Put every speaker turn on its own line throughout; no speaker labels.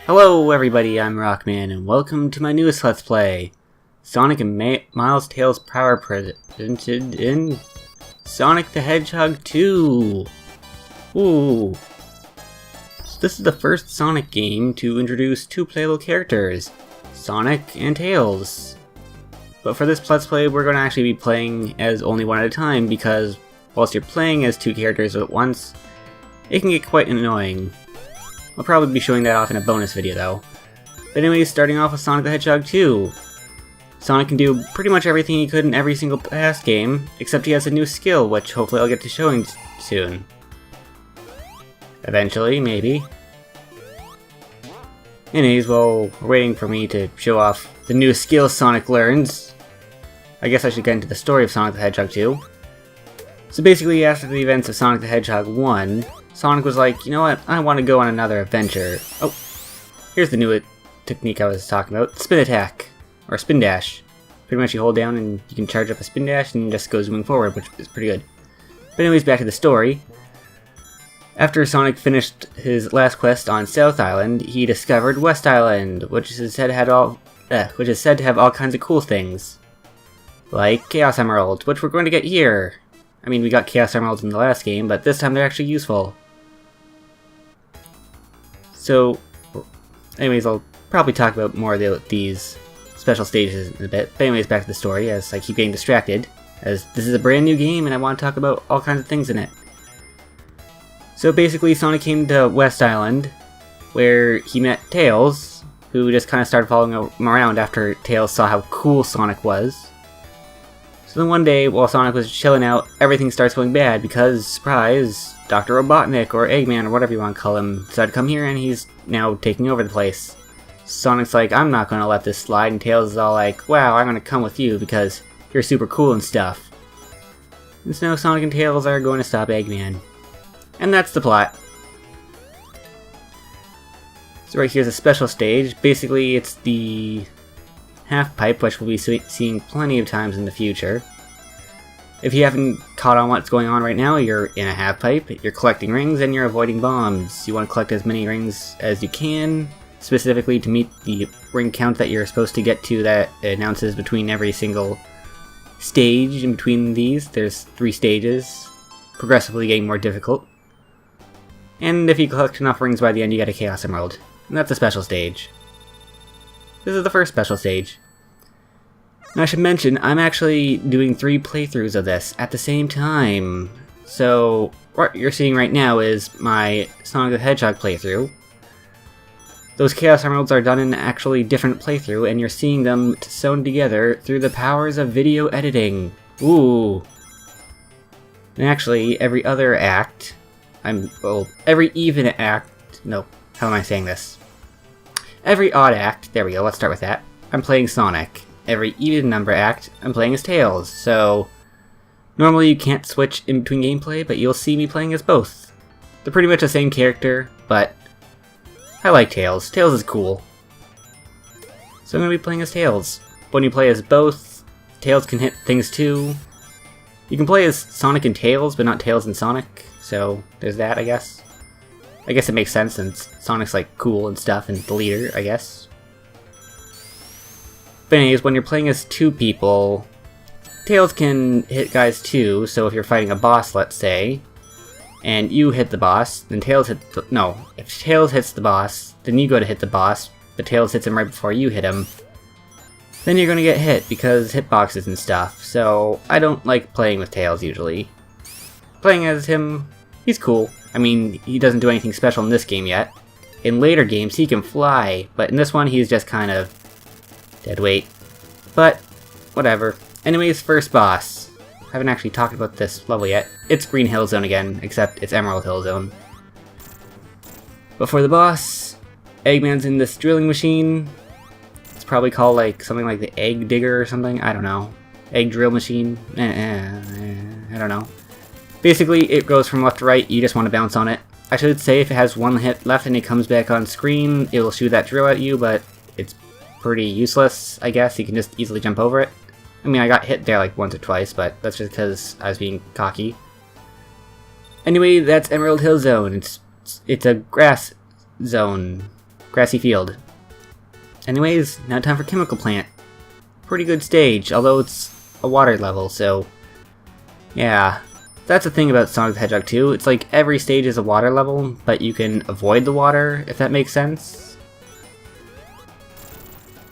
Hello everybody, I'm Rockman, and welcome to my newest Let's Play, Sonic and Miles Tails Prower presented in Sonic the Hedgehog 2! Ooh! So this is the first Sonic game to introduce two playable characters, Sonic and Tails. But for this Let's Play, we're going to actually be playing as only one at a time, because whilst you're playing as two characters at once, it can get quite annoying. I'll probably be showing that off in a bonus video though. But anyways, starting off with Sonic the Hedgehog 2. Sonic can do pretty much everything he could in every single past game, except he has a new skill, which hopefully I'll get to showing soon. Eventually, maybe. Anyways, while we're waiting for me to show off the new skill Sonic learns, I guess I should get into the story of Sonic the Hedgehog 2. So basically, after the events of Sonic the Hedgehog 1, Sonic was like, you know what, I want to go on another adventure. Oh, here's the new technique I was talking about, spin attack, or spin dash. Pretty much you hold down and you can charge up a spin dash and just go zooming forward, which is pretty good. But anyways, back to the story. After Sonic finished his last quest on South Island, he discovered West Island, which is said to have all kinds of cool things. Like Chaos Emeralds, which we're going to get here. I mean, we got Chaos Emeralds in the last game, but this time they're actually useful. So, anyways, I'll probably talk about more of these special stages in a bit. But anyways, back to the story, as I keep getting distracted, as this is a brand new game and I want to talk about all kinds of things in it. So basically, Sonic came to West Island, where he met Tails, who just kind of started following him around after Tails saw how cool Sonic was. So then one day, while Sonic was chilling out, everything starts going bad because, surprise, Dr. Robotnik, or Eggman, or whatever you want to call him, decided to come here and he's now taking over the place. Sonic's like, I'm not going to let this slide, and Tails is all like, wow, I'm going to come with you because you're super cool and stuff. And so now Sonic and Tails are going to stop Eggman. And that's the plot. So right here's a special stage. Basically, it's the half pipe, which we'll be seeing plenty of times in the future. If you haven't caught on what's going on right now, you're in a half pipe, you're collecting rings, and you're avoiding bombs. You want to collect as many rings as you can, specifically to meet the ring count that you're supposed to get to that announces between every single stage. In between these, there's 3 stages, progressively getting more difficult. And if you collect enough rings by the end, you get a Chaos Emerald. And that's a special stage. This is the first special stage. Now I should mention, I'm actually doing 3 playthroughs of this at the same time. So, what you're seeing right now is my Sonic the Hedgehog playthrough. Those Chaos Emeralds are done in an actually different playthrough, and you're seeing them sewn together through the powers of video editing. Ooh. And actually, every other act, every even act, no, how am I saying this? Every odd act, there we go, let's start with that, I'm playing Sonic. Every even number act, I'm playing as Tails, so normally you can't switch in between gameplay, but you'll see me playing as both. They're pretty much the same character, but I like Tails. Tails is cool. So I'm going to be playing as Tails. When you play as both, Tails can hit things too. You can play as Sonic and Tails, but not Tails and Sonic, so there's that, I guess. I guess it makes sense since Sonic's like cool and stuff and the leader, I guess. But anyways, when you're playing as 2 people, Tails can hit guys too, so if you're fighting a boss, let's say, and you hit the boss, then Tails hit the... No, if Tails hits the boss, then you go to hit the boss, but Tails hits him right before you hit him, then you're gonna get hit because hitboxes and stuff, so I don't like playing with Tails usually. Playing as him, he's cool. I mean, he doesn't do anything special in this game yet. In later games, he can fly, but in this one, he's just kind of dead weight. But, whatever. Anyways, first boss. I haven't actually talked about this level yet. It's Green Hill Zone again, except it's Emerald Hill Zone. But for the boss, Eggman's in this drilling machine. It's probably called like something like the Egg Digger or something. I don't know. Egg Drill Machine. I don't know. Basically, it goes from left to right, you just want to bounce on it. I should say if it has 1 hit left and it comes back on screen, it will shoot that drill at you, but it's pretty useless, I guess. You can just easily jump over it. I mean, I got hit there like once or twice, but that's just because I was being cocky. Anyway, that's Emerald Hill Zone. It's a grass grassy field. Anyways, now time for Chemical Plant. Pretty good stage, although it's a water level, so yeah. That's the thing about Sonic the Hedgehog 2, it's like every stage is a water level, but you can avoid the water, if that makes sense.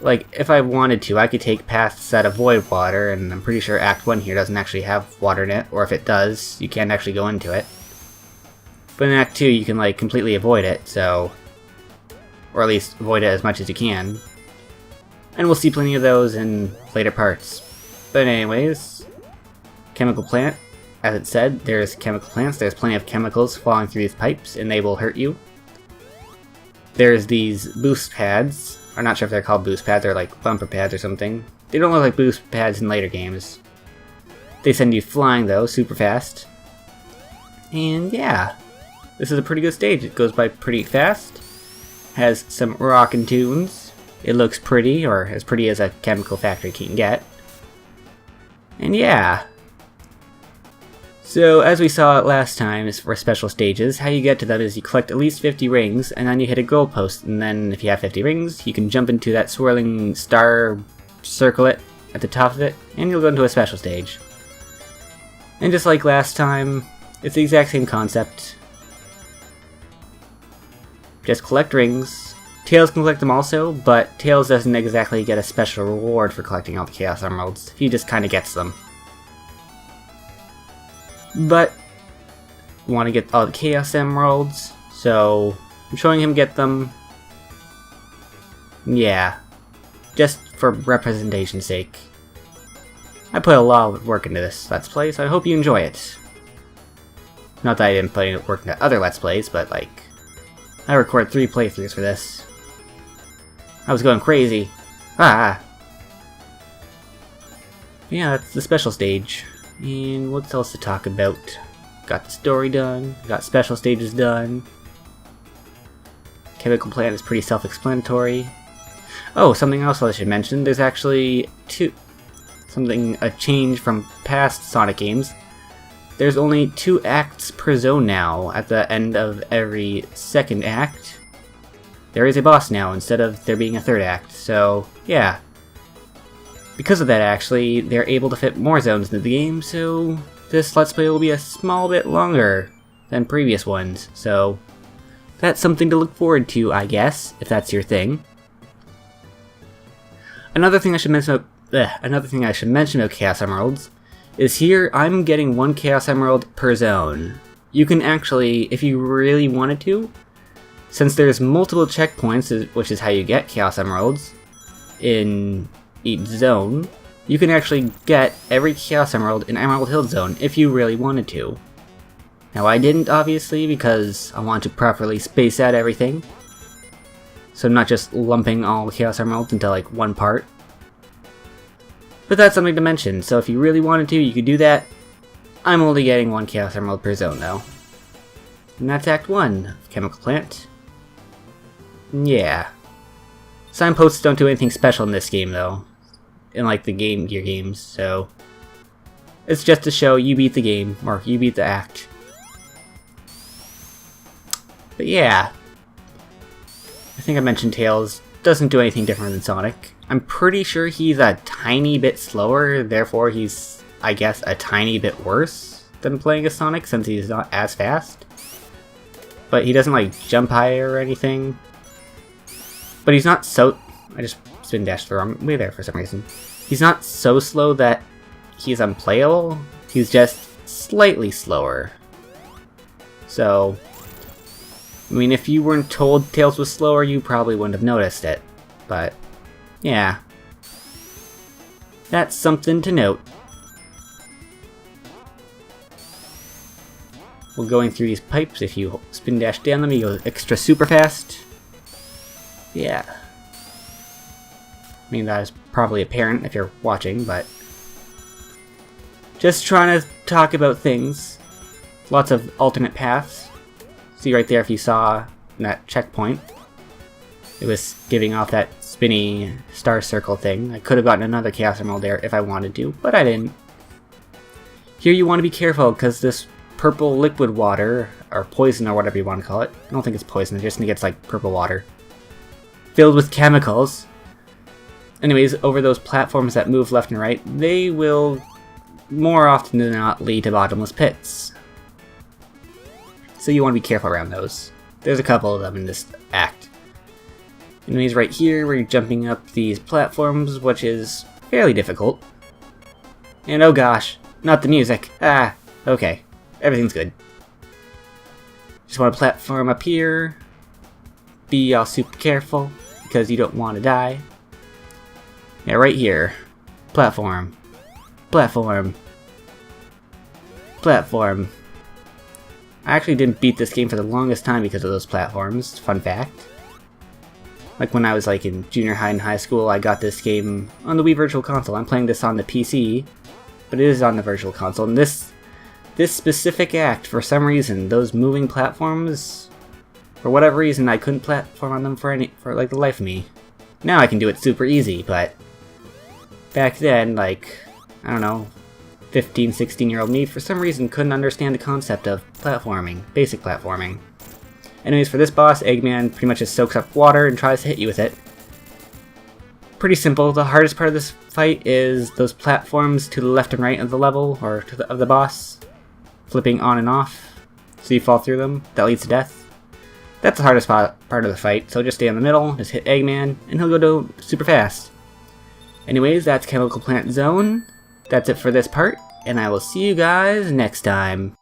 Like, if I wanted to, I could take paths that avoid water, and I'm pretty sure Act 1 here doesn't actually have water in it, or if it does, you can't actually go into it. But in Act 2, you can, like, completely avoid it, so... or at least avoid it as much as you can. And we'll see plenty of those in later parts. But anyways, Chemical Plant. As it said, there's chemical plants, there's plenty of chemicals falling through these pipes, and they will hurt you. There's these boost pads. I'm not sure if they're called boost pads, or like bumper pads or something. They don't look like boost pads in later games. They send you flying though, super fast. And yeah, this is a pretty good stage. It goes by pretty fast. Has some rockin' tunes. It looks pretty, or as pretty as a chemical factory can get. And yeah. So, as we saw last time for special stages, how you get to them is you collect at least 50 rings, and then you hit a goalpost, and then if you have 50 rings, you can jump into that swirling star circlet at the top of it, and you'll go into a special stage. And just like last time, it's the exact same concept. Just collect rings. Tails can collect them also, but Tails doesn't exactly get a special reward for collecting all the Chaos Emeralds. He just kinda gets them. But I want to get all the Chaos Emeralds, so I'm showing him get them. Yeah, just for representation's sake. I put a lot of work into this Let's Play, so I hope you enjoy it. Not that I didn't put any work into other Let's Plays, but like, I recorded 3 playthroughs for this. I was going crazy. Ah! Yeah, that's the special stage. And what's else to talk about? Got the story done, got special stages done. Chemical Plant is pretty self-explanatory. Oh, something else I should mention, there's actually a change from past Sonic games. There's only 2 acts per zone now. At the end of every second act, there is a boss now, instead of there being a 3rd act, so yeah. Because of that, actually, they're able to fit more zones into the game, so this Let's Play will be a small bit longer than previous ones, so that's something to look forward to, I guess, if that's your thing. Another thing I should mention about Chaos Emeralds is here I'm getting 1 Chaos Emerald per zone. You can actually, if you really wanted to, since there's multiple checkpoints, which is how you get Chaos Emeralds in each zone, you can actually get every Chaos Emerald in Emerald Hill Zone if you really wanted to. Now I didn't, obviously, because I want to properly space out everything. So I'm not just lumping all the Chaos Emeralds into like one part. But that's something to mention, so if you really wanted to, you could do that. I'm only getting 1 Chaos Emerald per zone though. And that's Act 1 of Chemical Plant. Yeah. Signposts don't do anything special in this game though. In like the Game Gear games, so it's just to show you beat the game, or you beat the act. But yeah, I think I mentioned Tails doesn't do anything different than Sonic. I'm pretty sure he's a tiny bit slower, therefore he's, I guess, a tiny bit worse than playing as Sonic, since he's not as fast. But he doesn't like jump higher or anything. But he's not so... I just spin dashed the wrong way there for some reason. He's not so slow that he's unplayable. He's just slightly slower. So, I mean, if you weren't told Tails was slower, you probably wouldn't have noticed it. But, yeah. That's something to note. Well, going through these pipes, if you spin dash down them, you go extra super fast. Yeah. I mean, that is probably apparent if you're watching, but just trying to talk about things. Lots of alternate paths. See right there if you saw that checkpoint. It was giving off that spinny star circle thing. I could have gotten another Chaos Emerald there if I wanted to, but I didn't. Here you want to be careful because this purple liquid water, or poison or whatever you want to call it. I don't think it's poison, I just think it's like purple water. filled with chemicals. Anyways, over those platforms that move left and right, they will more often than not lead to bottomless pits. So you want to be careful around those. There's a couple of them in this act. Anyways, right here, we're jumping up these platforms, which is fairly difficult. And oh gosh, not the music. Ah, okay. Everything's good. Just want to platform up here. Be all super careful, because you don't want to die. Yeah, right here. Platform. Platform. Platform. I actually didn't beat this game for the longest time because of those platforms. Fun fact. Like when I was like in junior high and high school, I got this game on the Wii Virtual Console. I'm playing this on the PC, but it is on the Virtual Console. And this specific act, for some reason, those moving platforms, for whatever reason, I couldn't platform on them for like the life of me. Now I can do it super easy, but back then, like, I don't know, 15, 16-year-old me, for some reason, couldn't understand the concept of platforming, basic platforming. Anyways, for this boss, Eggman pretty much just soaks up water and tries to hit you with it. Pretty simple. The hardest part of this fight is those platforms to the left and right of the level, or of the boss, flipping on and off, so you fall through them. That leads to death. That's the hardest part of the fight, so just stay in the middle, just hit Eggman, and he'll go down super fast. Anyways, that's Chemical Plant Zone. That's it for this part, and I will see you guys next time.